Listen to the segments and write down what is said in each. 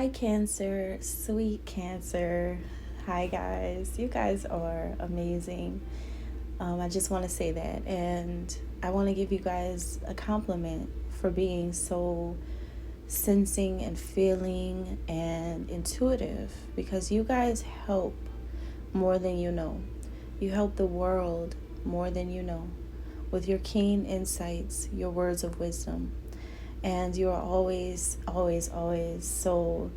Hi, Cancer, sweet Cancer. Hi, guys. You guys are amazing. I just want to say that. And I want to give you guys a compliment for being so sensing and feeling and intuitive because you guys help more than you know. You help the world more than you know with your keen insights, your words of wisdom. And you are always, always, always so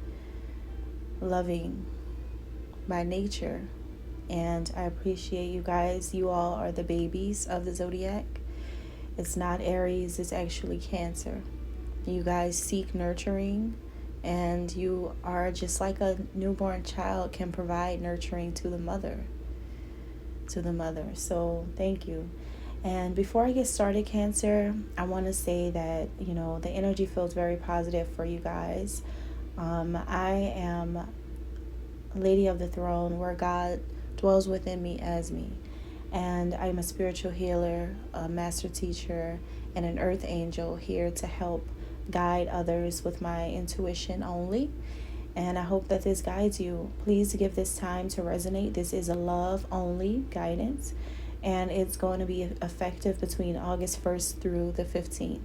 loving by nature. And I appreciate you guys. You all are the babies of the zodiac. It's not Aries, it's actually Cancer. You guys seek nurturing, and you are just like a newborn child can provide nurturing to the mother. So thank you. And before I get started, Cancer, I want to say that, the energy feels very positive for you guys. I am Lady of the Throne, where God dwells within me as me. And I'm a spiritual healer, a master teacher, and an earth angel here to help guide others with my intuition only. And I hope that this guides you. Please give this time to resonate. This is a love only guidance, and it's going to be effective between August 1st through the 15th.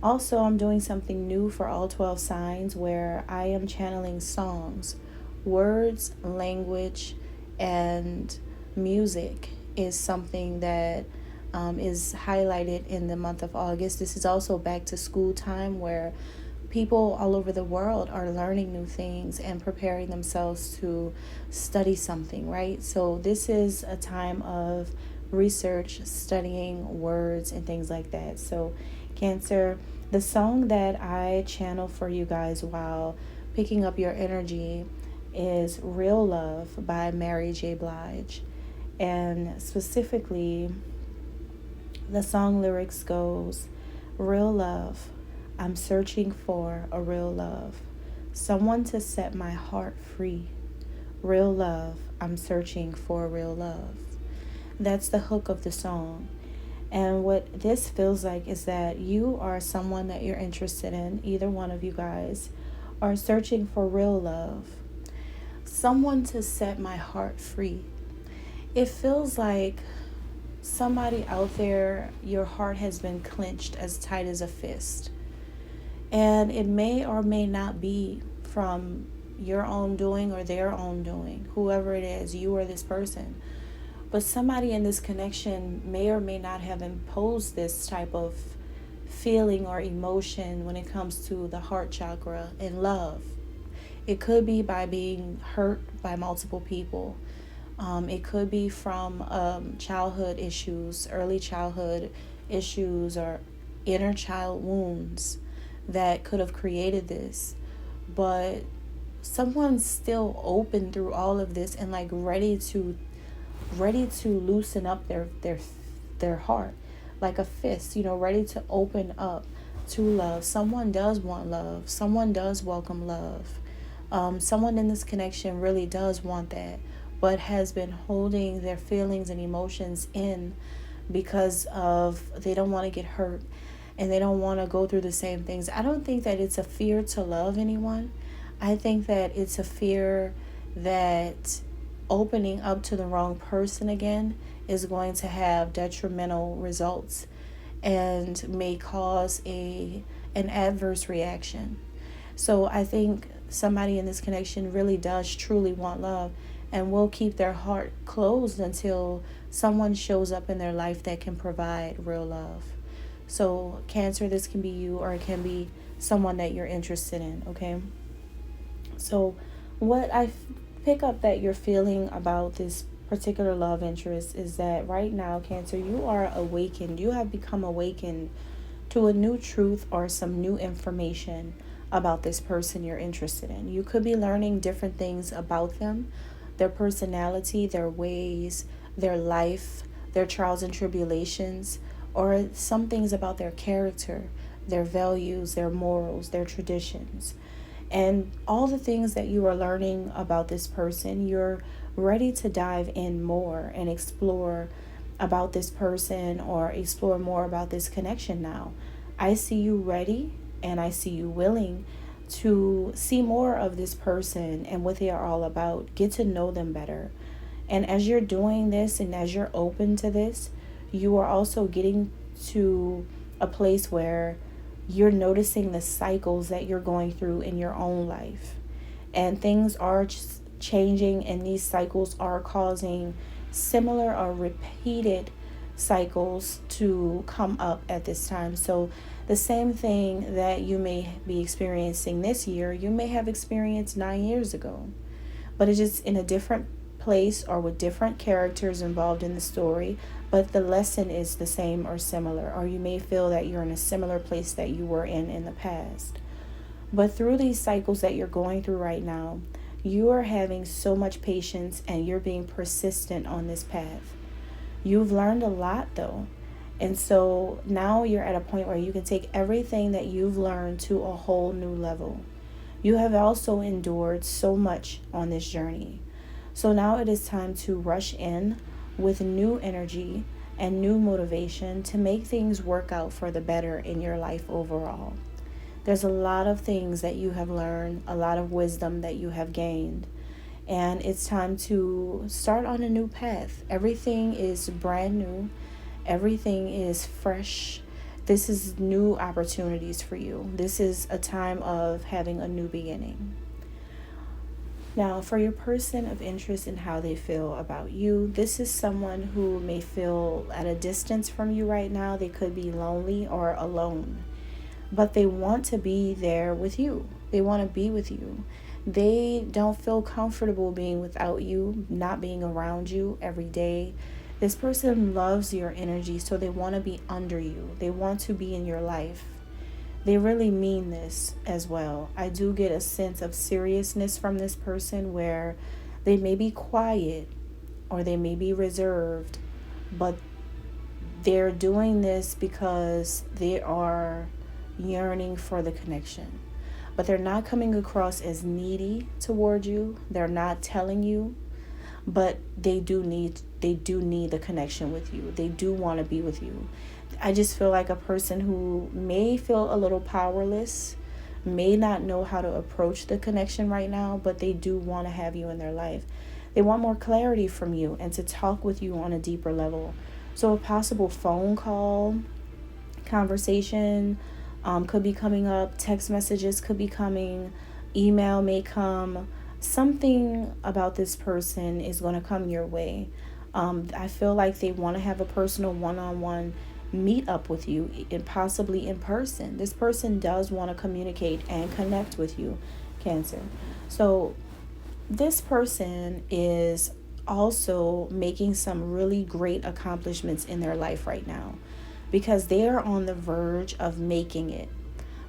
Also, I'm doing something new for all 12 signs where I am channeling songs. Words, language, and music is something that is highlighted in the month of August. This is also back to school time where people all over the world are learning new things and preparing themselves to study something, right? So this is a time of research, studying words and things like that. So Cancer, the song that I channel for you guys while picking up your energy is Real Love by Mary J. Blige. And specifically, the song lyrics goes, real love, I'm searching for a real love, someone to set my heart free. Real love, I'm searching for real love. That's the hook of the song. And what this feels like is that you are someone that you're interested in, either one of you guys are searching for real love, someone to set my heart free. It feels like somebody out there, your heart has been clenched as tight as a fist. And it may or may not be from your own doing or their own doing, whoever it is, you or this person. But somebody in this connection may or may not have imposed this type of feeling or emotion when it comes to the heart chakra and love. It could be by being hurt by multiple people. It could be from childhood issues, early childhood issues, or inner child wounds that could have created this. But someone's still open through all of this and like ready to loosen up their heart like a fist, ready to open up to love. Someone does want love. Someone does welcome love. Someone in this connection really does want that, but has been holding their feelings and emotions in because of they don't want to get hurt and they don't want to go through the same things. I don't think that it's a fear to love anyone. I think that it's a fear that opening up to the wrong person again is going to have detrimental results and may cause an adverse reaction. So I think somebody in this connection really does truly want love and will keep their heart closed until someone shows up in their life that can provide real love. So Cancer, this can be you or it can be someone that you're interested in, okay? So what I pick up that you're feeling about this particular love interest is that right now, Cancer, you are awakened. You have become awakened to a new truth or some new information about this person you're interested in. You could be learning different things about them, their personality, their ways, their life, their trials and tribulations, or some things about their character, their values, their morals, their traditions. And all the things that you are learning about this person, you're ready to dive in more and explore about this person or explore more about this connection now. I see you ready and I see you willing to see more of this person and what they are all about, get to know them better. And as you're doing this and as you're open to this, you are also getting to a place where you're noticing the cycles that you're going through in your own life. And things are just changing, and these cycles are causing similar or repeated cycles to come up at this time. So the same thing that you may be experiencing this year, you may have experienced 9 years ago, but it's just in a different place or with different characters involved in the story, but the lesson is the same or similar, or you may feel that you're in a similar place that you were in the past. But through these cycles that you're going through right now, you are having so much patience and you're being persistent on this path. You've learned a lot though. And so now you're at a point where you can take everything that you've learned to a whole new level. You have also endured so much on this journey. So now it is time to rush in with new energy and new motivation to make things work out for the better in your life overall. There's a lot of things that you have learned, a lot of wisdom that you have gained, and it's time to start on a new path. Everything is brand new. Everything is fresh. This is new opportunities for you. This is a time of having a new beginning. Now, for your person of interest in how they feel about you, this is someone who may feel at a distance from you right now. They could be lonely or alone, but they want to be there with you. They want to be with you. They don't feel comfortable being without you, not being around you every day. This person loves your energy, so they want to be under you. They want to be in your life. They really mean this as well. I do get a sense of seriousness from this person where they may be quiet or they may be reserved, but they're doing this because they are yearning for the connection. But they're not coming across as needy toward you. They're not telling you, but they do need the connection with you. They do want to be with you. I just feel like a person who may feel a little powerless, may not know how to approach the connection right now, but they do want to have you in their life. They want more clarity from you and to talk with you on a deeper level. So a possible phone call, conversation could be coming up. Text messages could be coming. Email may come. Something about this person is going to come your way. I feel like they want to have a personal one-on-one meet up with you, and possibly in person. This person does want to communicate and connect with you, Cancer. So this person is also making some really great accomplishments in their life right now because they are on the verge of making it.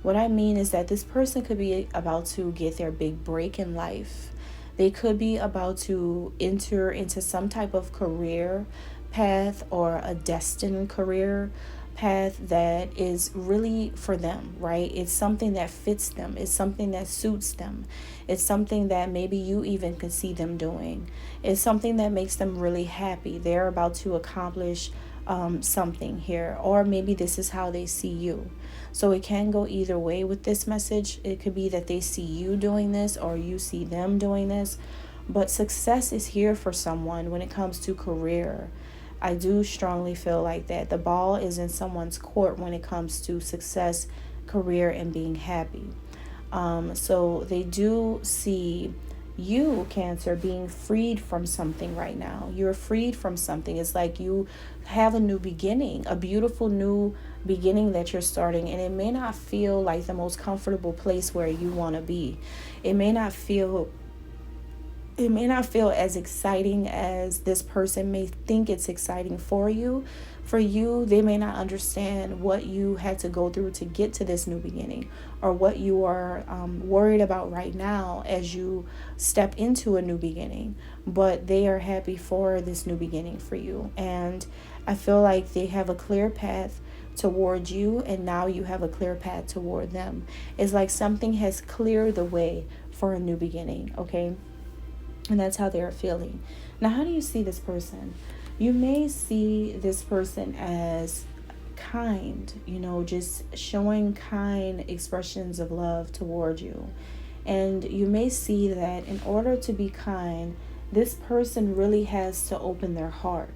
What I mean is that this person could be about to get their big break in life. They could be about to enter into some type of career path or a destined career path that is really for them, right? It's something that fits them. It's something that suits them. It's something that maybe you even can see them doing. It's something that makes them really happy. They're about to accomplish something here, or maybe this is how they see you. So it can go either way with this message. It could be that they see you doing this or you see them doing this, but success is here for someone when it comes to career. I do strongly feel like that the ball is in someone's court when it comes to success, career, and being happy. So they do see you, Cancer, being freed from something right now. You're freed from something. It's like you have a new beginning, a beautiful new beginning that you're starting, and it may not feel like the most comfortable place where you want to be. It may not feel as exciting as this person may think it's exciting for you. For you, they may not understand what you had to go through to get to this new beginning, or what you are worried about right now as you step into a new beginning. But they are happy for this new beginning for you. And I feel like they have a clear path toward you, and now you have a clear path toward them. It's like something has cleared the way for a new beginning, okay? And that's how they're feeling. Now, how do you see this person? You may see this person as kind, just showing kind expressions of love toward you. And you may see that in order to be kind, this person really has to open their heart.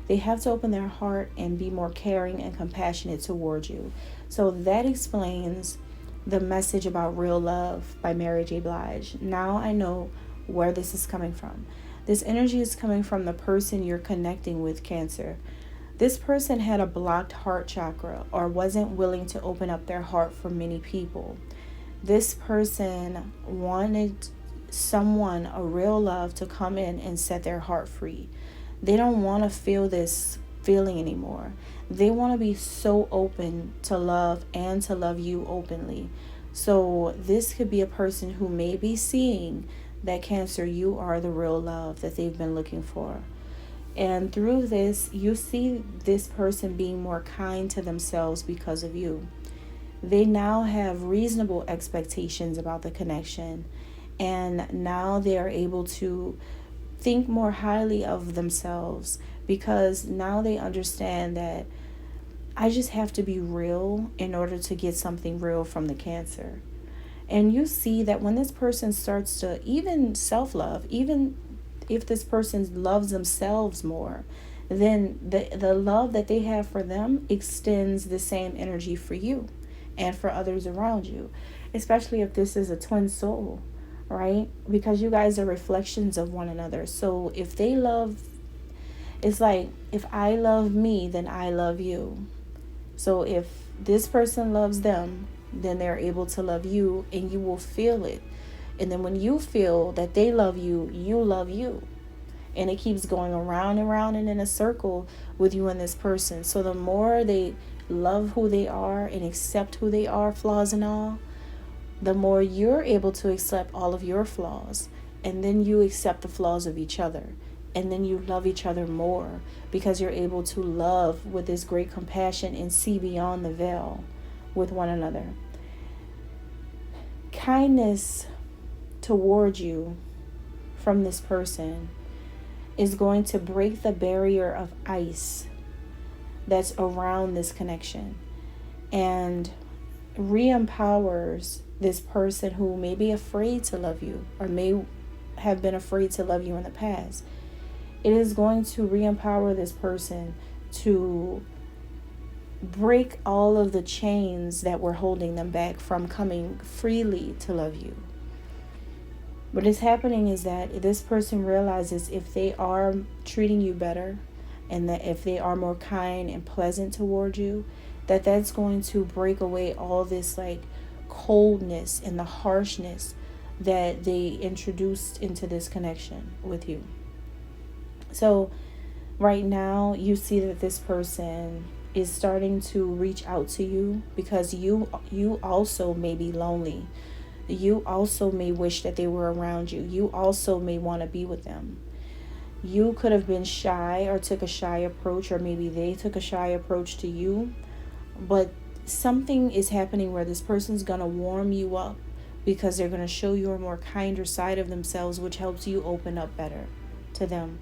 They have to open their heart and be more caring and compassionate towards you. So that explains the message about real love by Mary J. Blige. Now I know where this is coming from. This energy is coming from the person you're connecting with, Cancer. This person had a blocked heart chakra or wasn't willing to open up their heart for many people. This person wanted someone, a real love, to come in and set their heart free. They don't want to feel this feeling anymore. They want to be so open to love and to love you openly. So this could be a person who may be seeing that, Cancer, you are the real love that they've been looking for. And through this, you see this person being more kind to themselves because of you. They now have reasonable expectations about the connection, and now they are able to think more highly of themselves because now they understand that I just have to be real in order to get something real from the Cancer. And you see that when this person starts to even self-love, even if this person loves themselves more, then the love that they have for them extends the same energy for you and for others around you, especially if this is a twin soul, right? Because you guys are reflections of one another. So if they love, it's like, if I love me, then I love you. So if this person loves them, then they're able to love you, and you will feel it. And then when you feel that they love you, you love you. And it keeps going around and around and in a circle with you and this person. So the more they love who they are and accept who they are, flaws and all, the more you're able to accept all of your flaws. And then you accept the flaws of each other. And then you love each other more because you're able to love with this great compassion and see beyond the veil with one another. Kindness toward you from this person is going to break the barrier of ice that's around this connection and re-empowers this person who may be afraid to love you or may have been afraid to love you in the past. It is going to re-empower this person to break all of the chains that were holding them back from coming freely to love you. What is happening is that this person realizes if they are treating you better and that if they are more kind and pleasant toward you, that's going to break away all this like coldness and the harshness that they introduced into this connection with you. So right now you see that this person is starting to reach out to you because you also may be lonely. You also may wish that they were around you. You also may want to be with them. You could have been shy or took a shy approach, or maybe they took a shy approach to you. But something is happening where this person's going to warm you up because they're going to show you a more kinder side of themselves, which helps you open up better to them.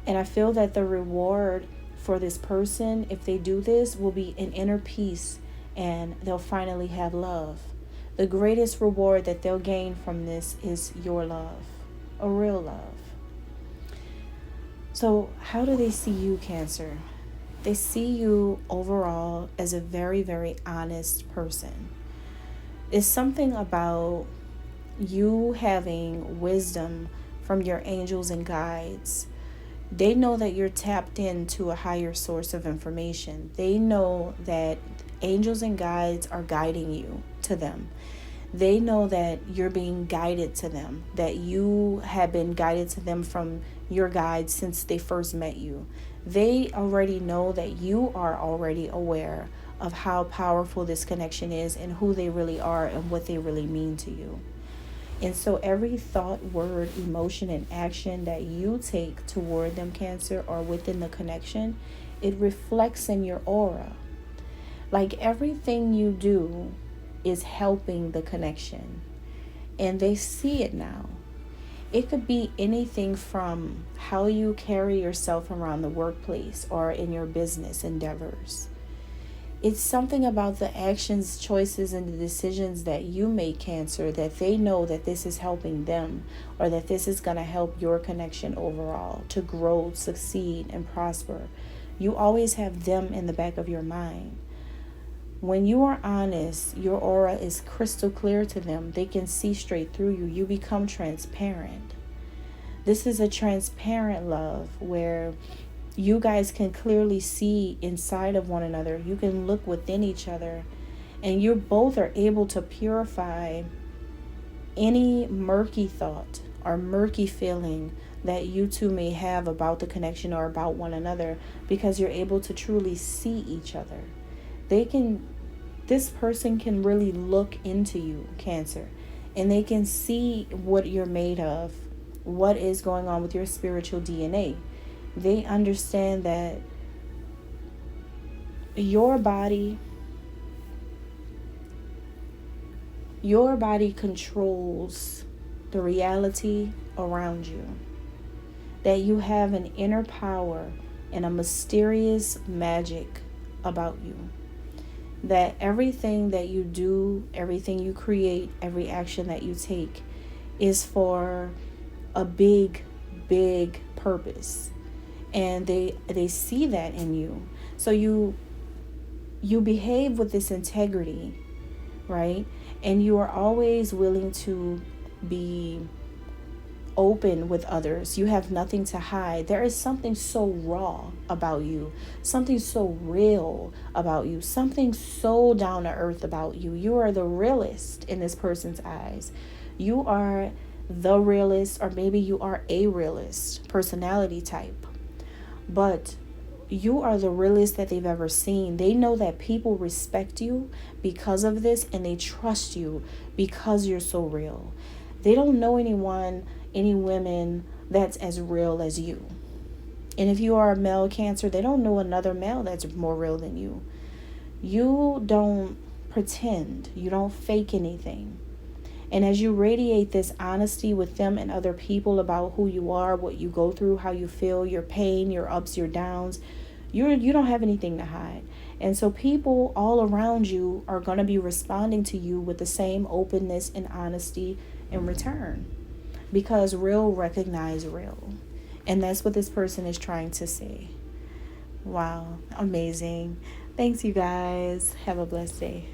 And I feel that the reward for this person, if they do this, will be an inner peace, and they'll finally have love. The greatest reward that they'll gain from this is your love, a real love. So how do they see you, Cancer? They see you overall as a very, very honest person. It's something about you having wisdom from your angels and guides. They know that you're tapped into a higher source of information. They know that angels and guides are guiding you to them. They know that you're being guided to them, that you have been guided to them from your guides since they first met you. They already know that you are already aware of how powerful this connection is and who they really are and what they really mean to you. And so every thought, word, emotion, and action that you take toward them, Cancer, or within the connection, it reflects in your aura. Like everything you do is helping the connection. And they see it now. It could be anything from how you carry yourself around the workplace or in your business endeavors. It's something about the actions, choices, and the decisions that you make, Cancer, that they know that this is helping them, or that this is going to help your connection overall to grow, succeed, and prosper. You always have them in the back of your mind. When you are honest, your aura is crystal clear to them. They can see straight through you. You become transparent. This is a transparent love where you guys can clearly see inside of one another. You can look within each other, and you both are able to purify any murky thought or murky feeling that you two may have about the connection or about one another, because you're able to truly see each other. This person can really look into you, Cancer, and they can see what you're made of, what is going on with your spiritual DNA. They understand that your body controls the reality around you. That you have an inner power and a mysterious magic about you. That everything that you do, everything you create, every action that you take is for a big, big purpose. And they see that in you. So you behave with this integrity, right? And you are always willing to be open with others. You have nothing to hide. There is something so raw about you, something so real about you, something so down to earth about you. You are the realest in this person's eyes. You are the realest, or maybe you are a realist personality type, but you are the realest that they've ever seen. They know that people respect you because of this, and they trust you because you're so real. They don't know any women that's as real as you. And if you are a male Cancer, they don't know another male that's more real than you. You don't pretend. You don't fake anything. And as you radiate this honesty with them and other people about who you are, what you go through, how you feel, your pain, your ups, your downs, you don't have anything to hide. And so people all around you are going to be responding to you with the same openness and honesty in return, because real recognize real. And that's what this person is trying to say. Wow, amazing. Thanks, you guys. Have a blessed day.